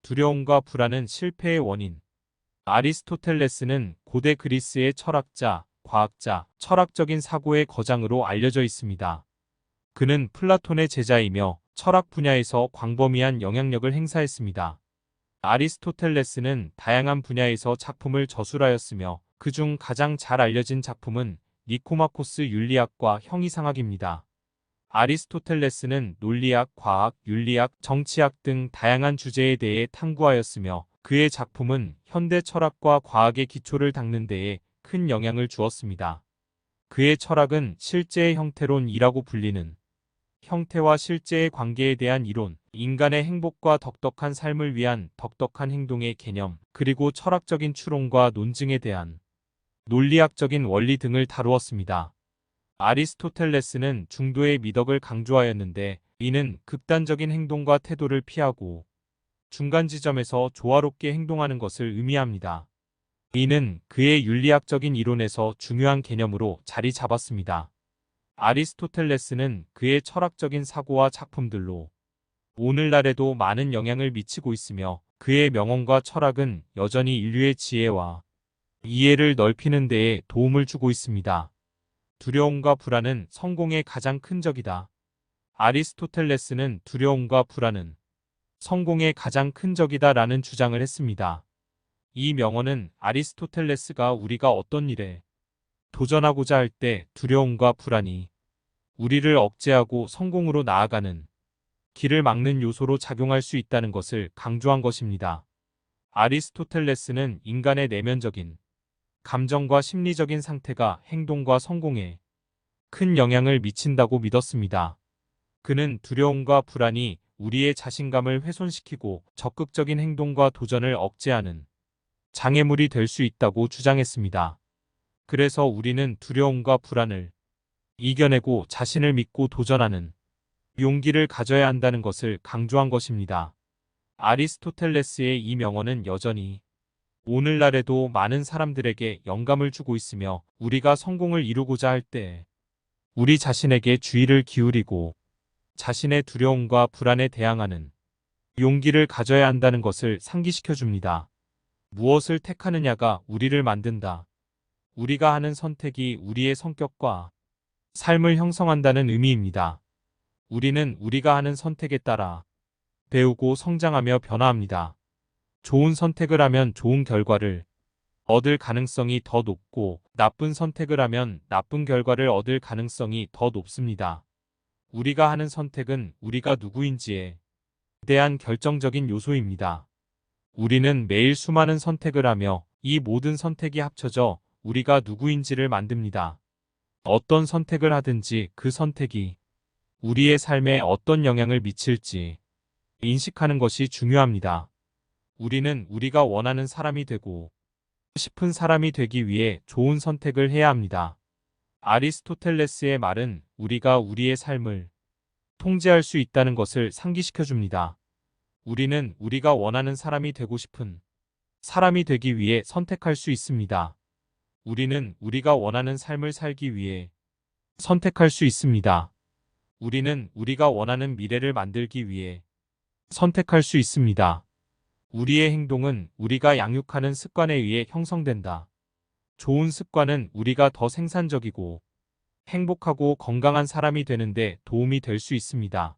두려움과 불안은 실패의 원인. 아리스토텔레스는 고대 그리스의 철학자, 과학자, 철학적인 사고의 거장으로 알려져 있습니다. 그는 플라톤의 제자이며 철학 분야에서 광범위한 영향력을 행사했습니다. 아리스토텔레스는 다양한 분야에서 작품을 저술하였으며 그중 가장 잘 알려진 작품은 니코마코스 윤리학과 형이상학입니다. 아리스토텔레스는 논리학, 과학, 윤리학, 정치학 등 다양한 주제에 대해 탐구하였으며 그의 작품은 현대 철학과 과학의 기초를 닦는 데에 큰 영향을 주었습니다. 그의 철학은 실제의 형태론이라고 불리는 형태와 실제의 관계에 대한 이론, 인간의 행복과 덕덕한 삶을 위한 덕덕한 행동의 개념, 그리고 철학적인 추론과 논증에 대한 논리학적인 원리 등을 다루었습니다. 아리스토텔레스는 중도의 미덕을 강조하였는데 이는 극단적인 행동과 태도를 피하고 중간 지점에서 조화롭게 행동하는 것을 의미합니다. 이는 그의 윤리학적인 이론에서 중요한 개념으로 자리 잡았습니다. 아리스토텔레스는 그의 철학적인 사고와 작품들로 오늘날에도 많은 영향을 미치고 있으며 그의 명언과 철학은 여전히 인류의 지혜와 이해를 넓히는 데에 도움을 주고 있습니다. 두려움과 불안은 성공의 가장 큰 적이다. 아리스토텔레스는 두려움과 불안은 성공의 가장 큰 적이다라는 주장을 했습니다. 이 명언은 아리스토텔레스가 우리가 어떤 일에 도전하고자 할 때 두려움과 불안이 우리를 억제하고 성공으로 나아가는 길을 막는 요소로 작용할 수 있다는 것을 강조한 것입니다. 아리스토텔레스는 인간의 내면적인 감정과 심리적인 상태가 행동과 성공에 큰 영향을 미친다고 믿었습니다. 그는 두려움과 불안이 우리의 자신감을 훼손시키고 적극적인 행동과 도전을 억제하는 장애물이 될 수 있다고 주장했습니다. 그래서 우리는 두려움과 불안을 이겨내고 자신을 믿고 도전하는 용기를 가져야 한다는 것을 강조한 것입니다. 아리스토텔레스의 이 명언은 여전히 오늘날에도 많은 사람들에게 영감을 주고 있으며 우리가 성공을 이루고자 할 때 우리 자신에게 주의를 기울이고 자신의 두려움과 불안에 대항하는 용기를 가져야 한다는 것을 상기시켜 줍니다. 무엇을 택하느냐가 우리를 만든다. 우리가 하는 선택이 우리의 성격과 삶을 형성한다는 의미입니다. 우리는 우리가 하는 선택에 따라 배우고 성장하며 변화합니다. 좋은 선택을 하면 좋은 결과를 얻을 가능성이 더 높고 나쁜 선택을 하면 나쁜 결과를 얻을 가능성이 더 높습니다. 우리가 하는 선택은 우리가 누구인지에 대한 결정적인 요소입니다. 우리는 매일 수많은 선택을 하며 이 모든 선택이 합쳐져 우리가 누구인지를 만듭니다. 어떤 선택을 하든지 그 선택이 우리의 삶에 어떤 영향을 미칠지 인식하는 것이 중요합니다. 우리는 우리가 원하는 사람이 되고 싶은 사람이 되기 위해 좋은 선택을 해야 합니다. 아리스토텔레스의 말은 우리가 우리의 삶을 통제할 수 있다는 것을 상기시켜 줍니다. 우리는 우리가 원하는 사람이 되고 싶은 사람이 되기 위해 선택할 수 있습니다. 우리는 우리가 원하는 삶을 살기 위해 선택할 수 있습니다. 우리는 우리가 원하는 미래를 만들기 위해 선택할 수 있습니다. 우리의 행동은 우리가 양육하는 습관에 의해 형성된다. 좋은 습관은 우리가 더 생산적이고 행복하고 건강한 사람이 되는데 도움이 될 수 있습니다.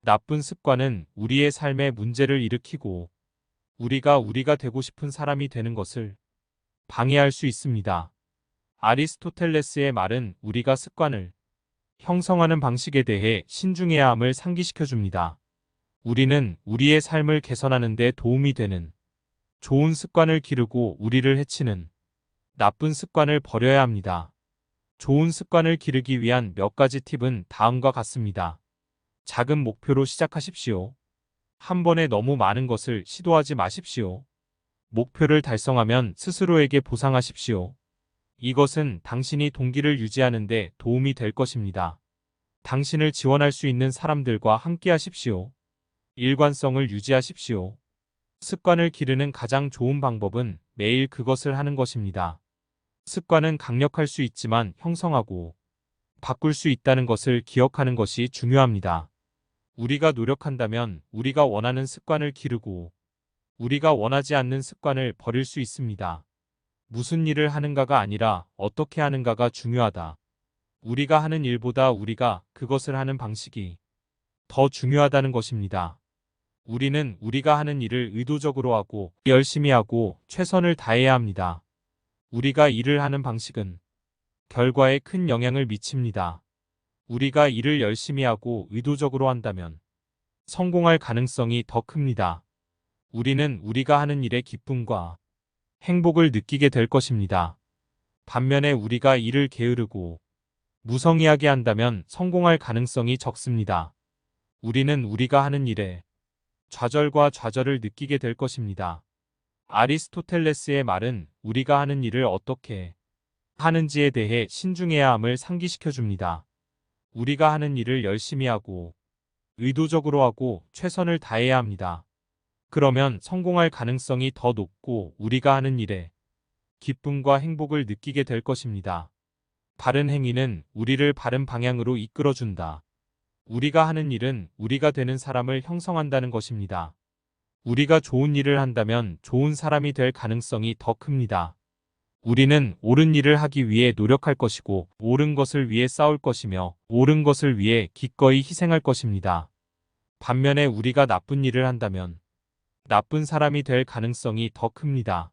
나쁜 습관은 우리의 삶에 문제를 일으키고 우리가 되고 싶은 사람이 되는 것을 방해할 수 있습니다. 아리스토텔레스의 말은 우리가 습관을 형성하는 방식에 대해 신중해야 함을 상기시켜 줍니다. 우리는 우리의 삶을 개선하는 데 도움이 되는 좋은 습관을 기르고 우리를 해치는 나쁜 습관을 버려야 합니다. 좋은 습관을 기르기 위한 몇 가지 팁은 다음과 같습니다. 작은 목표로 시작하십시오. 한 번에 너무 많은 것을 시도하지 마십시오. 목표를 달성하면 스스로에게 보상하십시오. 이것은 당신이 동기를 유지하는 데 도움이 될 것입니다. 당신을 지원할 수 있는 사람들과 함께 하십시오. 일관성을 유지하십시오. 습관을 기르는 가장 좋은 방법은 매일 그것을 하는 것입니다. 습관은 강력할 수 있지만 형성하고 바꿀 수 있다는 것을 기억하는 것이 중요합니다. 우리가 노력한다면 우리가 원하는 습관을 기르고 우리가 원하지 않는 습관을 버릴 수 있습니다. 무슨 일을 하는가가 아니라 어떻게 하는가가 중요하다. 우리가 하는 일보다 우리가 그것을 하는 방식이 더 중요하다는 것입니다. 우리는 우리가 하는 일을 의도적으로 하고 열심히 하고 최선을 다해야 합니다. 우리가 일을 하는 방식은 결과에 큰 영향을 미칩니다. 우리가 일을 열심히 하고 의도적으로 한다면 성공할 가능성이 더 큽니다. 우리는 우리가 하는 일의 기쁨과 행복을 느끼게 될 것입니다. 반면에 우리가 일을 게으르고 무성의하게 한다면 성공할 가능성이 적습니다. 우리는 우리가 하는 일에 좌절과 좌절을 느끼게 될 것입니다. 아리스토텔레스의 말은 우리가 하는 일을 어떻게 하는지에 대해 신중해야 함을 상기시켜 줍니다. 우리가 하는 일을 열심히 하고 의도적으로 하고 최선을 다해야 합니다. 그러면 성공할 가능성이 더 높고 우리가 하는 일에 기쁨과 행복을 느끼게 될 것입니다. 바른 행위는 우리를 바른 방향으로 이끌어준다. 우리가 하는 일은 우리가 되는 사람을 형성한다는 것입니다. 우리가 좋은 일을 한다면 좋은 사람이 될 가능성이 더 큽니다. 우리는 옳은 일을 하기 위해 노력할 것이고 옳은 것을 위해 싸울 것이며 옳은 것을 위해 기꺼이 희생할 것입니다. 반면에 우리가 나쁜 일을 한다면 나쁜 사람이 될 가능성이 더 큽니다.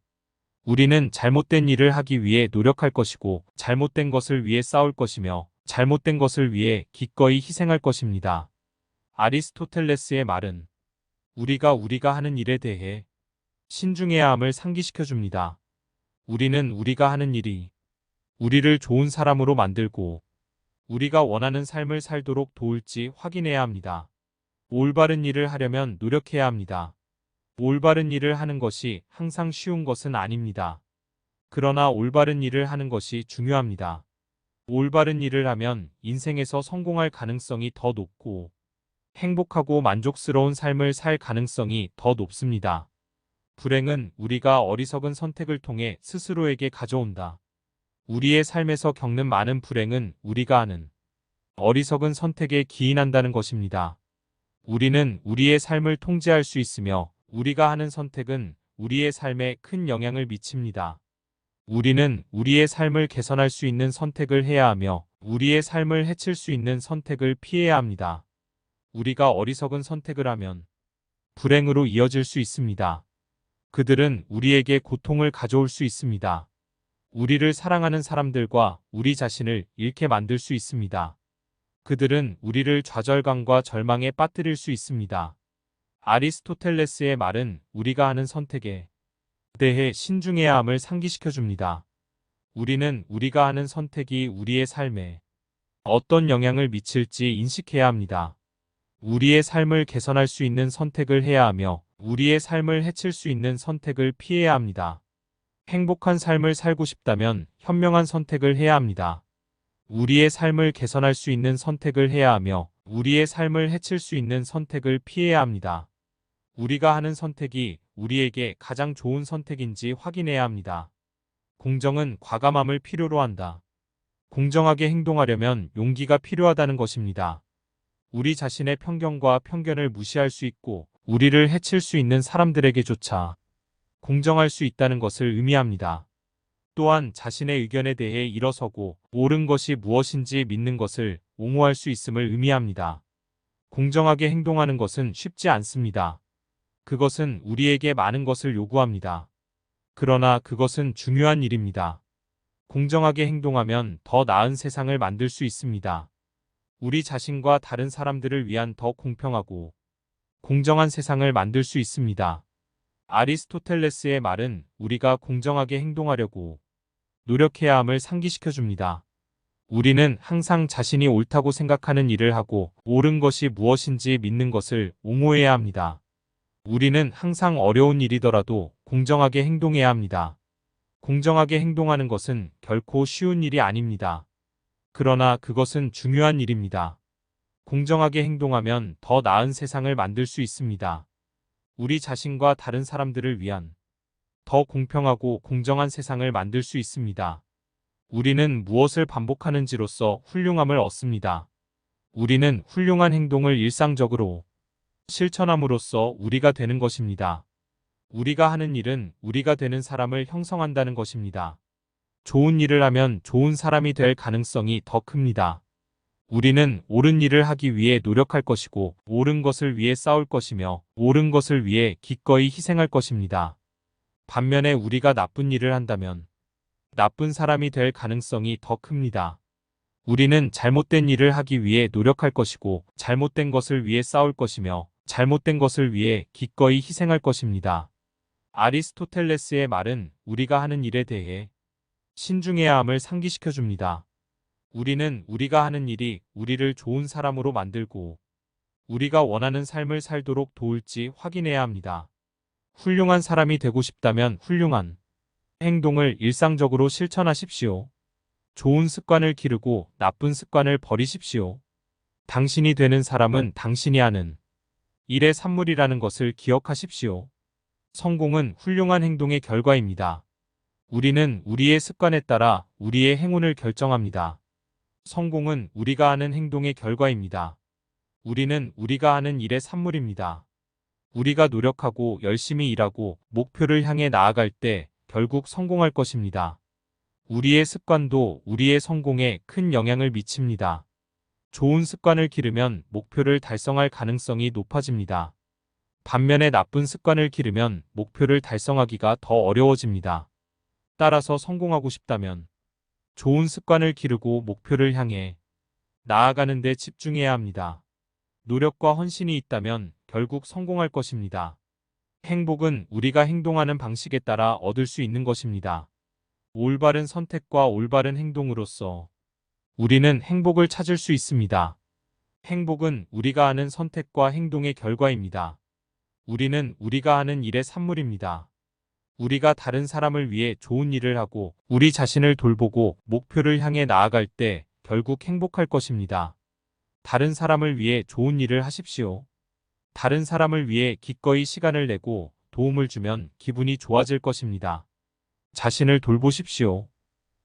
우리는 잘못된 일을 하기 위해 노력할 것이고 잘못된 것을 위해 싸울 것이며 잘못된 것을 위해 기꺼이 희생할 것입니다. 아리스토텔레스의 말은 우리가 하는 일에 대해 신중해야 함을 상기시켜 줍니다. 우리는 우리가 하는 일이 우리를 좋은 사람으로 만들고 우리가 원하는 삶을 살도록 도울지 확인해야 합니다. 올바른 일을 하려면 노력해야 합니다. 올바른 일을 하는 것이 항상 쉬운 것은 아닙니다. 그러나 올바른 일을 하는 것이 중요합니다. 올바른 일을 하면 인생에서 성공할 가능성이 더 높고 행복하고 만족스러운 삶을 살 가능성이 더 높습니다. 불행은 우리가 어리석은 선택을 통해 스스로에게 가져온다. 우리의 삶에서 겪는 많은 불행은 우리가 하는 어리석은 선택에 기인한다는 것입니다. 우리는 우리의 삶을 통제할 수 있으며 우리가 하는 선택은 우리의 삶에 큰 영향을 미칩니다. 우리는 우리의 삶을 개선할 수 있는 선택을 해야 하며 우리의 삶을 해칠 수 있는 선택을 피해야 합니다. 우리가 어리석은 선택을 하면 불행으로 이어질 수 있습니다. 그들은 우리에게 고통을 가져올 수 있습니다. 우리를 사랑하는 사람들과 우리 자신을 잃게 만들 수 있습니다. 그들은 우리를 좌절감과 절망에 빠뜨릴 수 있습니다. 아리스토텔레스의 말은 우리가 하는 선택에 대해 신중해야 함을 상기시켜 줍니다. 우리는 우리가 하는 선택이 우리의 삶에 어떤 영향을 미칠지 인식해야 합니다. 우리의 삶을 개선할 수 있는 선택을 해야 하며 우리의 삶을 해칠 수 있는 선택을 피해야 합니다. 행복한 삶을 살고 싶다면 현명한 선택을 해야 합니다. 우리의 삶을 개선할 수 있는 선택을 해야 하며 우리의 삶을 해칠 수 있는 선택을 피해야 합니다. 우리가 하는 선택이 우리에게 가장 좋은 선택인지 확인해야 합니다. 공정은 과감함을 필요로 한다. 공정하게 행동하려면 용기가 필요하다는 것입니다. 우리 자신의 편견과 편견을 무시할 수 있고 우리를 해칠 수 있는 사람들에게조차 공정할 수 있다는 것을 의미합니다. 또한 자신의 의견에 대해 일어서고 옳은 것이 무엇인지 믿는 것을 옹호할 수 있음을 의미합니다. 공정하게 행동하는 것은 쉽지 않습니다. 그것은 우리에게 많은 것을 요구합니다. 그러나 그것은 중요한 일입니다. 공정하게 행동하면 더 나은 세상을 만들 수 있습니다. 우리 자신과 다른 사람들을 위한 더 공평하고 공정한 세상을 만들 수 있습니다. 아리스토텔레스의 말은 우리가 공정하게 행동하려고 노력해야 함을 상기시켜 줍니다. 우리는 항상 자신이 옳다고 생각하는 일을 하고 옳은 것이 무엇인지 믿는 것을 옹호해야 합니다. 우리는 항상 어려운 일이더라도 공정하게 행동해야 합니다. 공정하게 행동하는 것은 결코 쉬운 일이 아닙니다. 그러나 그것은 중요한 일입니다. 공정하게 행동하면 더 나은 세상을 만들 수 있습니다. 우리 자신과 다른 사람들을 위한 더 공평하고 공정한 세상을 만들 수 있습니다. 우리는 무엇을 반복하는지로써 훌륭함을 얻습니다. 우리는 훌륭한 행동을 일상적으로 실천함으로써 우리가 되는 것입니다. 우리가 하는 일은 우리가 되는 사람을 형성한다는 것입니다. 좋은 일을 하면 좋은 사람이 될 가능성이 더 큽니다. 우리는 옳은 일을 하기 위해 노력할 것이고, 옳은 것을 위해 싸울 것이며, 옳은 것을 위해 기꺼이 희생할 것입니다. 반면에 우리가 나쁜 일을 한다면 나쁜 사람이 될 가능성이 더 큽니다. 우리는 잘못된 일을 하기 위해 노력할 것이고, 잘못된 것을 위해 싸울 것이며, 잘못된 것을 위해 기꺼이 희생할 것입니다. 아리스토텔레스의 말은 우리가 하는 일에 대해 신중해야 함을 상기시켜 줍니다. 우리는 우리가 하는 일이 우리를 좋은 사람으로 만들고 우리가 원하는 삶을 살도록 도울지 확인해야 합니다. 훌륭한 사람이 되고 싶다면 훌륭한 행동을 일상적으로 실천하십시오. 좋은 습관을 기르고 나쁜 습관을 버리십시오. 당신이 되는 사람은 당신이 하는 일의 산물이라는 것을 기억하십시오. 성공은 훌륭한 행동의 결과입니다. 우리는 우리의 습관에 따라 우리의 행운을 결정합니다. 성공은 우리가 하는 행동의 결과입니다. 우리는 우리가 하는 일의 산물입니다. 우리가 노력하고 열심히 일하고 목표를 향해 나아갈 때 결국 성공할 것입니다. 우리의 습관도 우리의 성공에 큰 영향을 미칩니다. 좋은 습관을 기르면 목표를 달성할 가능성이 높아집니다. 반면에 나쁜 습관을 기르면 목표를 달성하기가 더 어려워집니다. 따라서 성공하고 싶다면 좋은 습관을 기르고 목표를 향해 나아가는 데 집중해야 합니다. 노력과 헌신이 있다면 결국 성공할 것입니다. 행복은 우리가 행동하는 방식에 따라 얻을 수 있는 것입니다. 올바른 선택과 올바른 행동으로써 우리는 행복을 찾을 수 있습니다. 행복은 우리가 하는 선택과 행동의 결과입니다. 우리는 우리가 하는 일의 산물입니다. 우리가 다른 사람을 위해 좋은 일을 하고 우리 자신을 돌보고 목표를 향해 나아갈 때 결국 행복할 것입니다. 다른 사람을 위해 좋은 일을 하십시오. 다른 사람을 위해 기꺼이 시간을 내고 도움을 주면 기분이 좋아질 것입니다. 자신을 돌보십시오.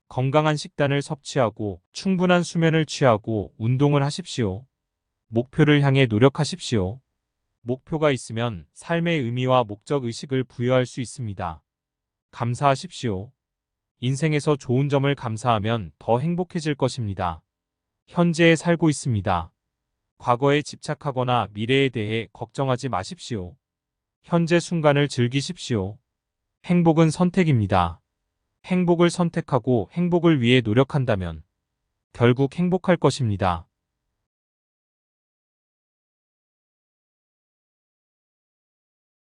건강한 식단을 섭취하고 충분한 수면을 취하고 운동을 하십시오. 목표를 향해 노력하십시오. 목표가 있으면 삶의 의미와 목적 의식을 부여할 수 있습니다. 감사하십시오. 인생에서 좋은 점을 감사하면 더 행복해질 것입니다. 현재에 살고 있습니다. 과거에 집착하거나 미래에 대해 걱정하지 마십시오. 현재 순간을 즐기십시오. 행복은 선택입니다. 행복을 선택하고 행복을 위해 노력한다면 결국 행복할 것입니다.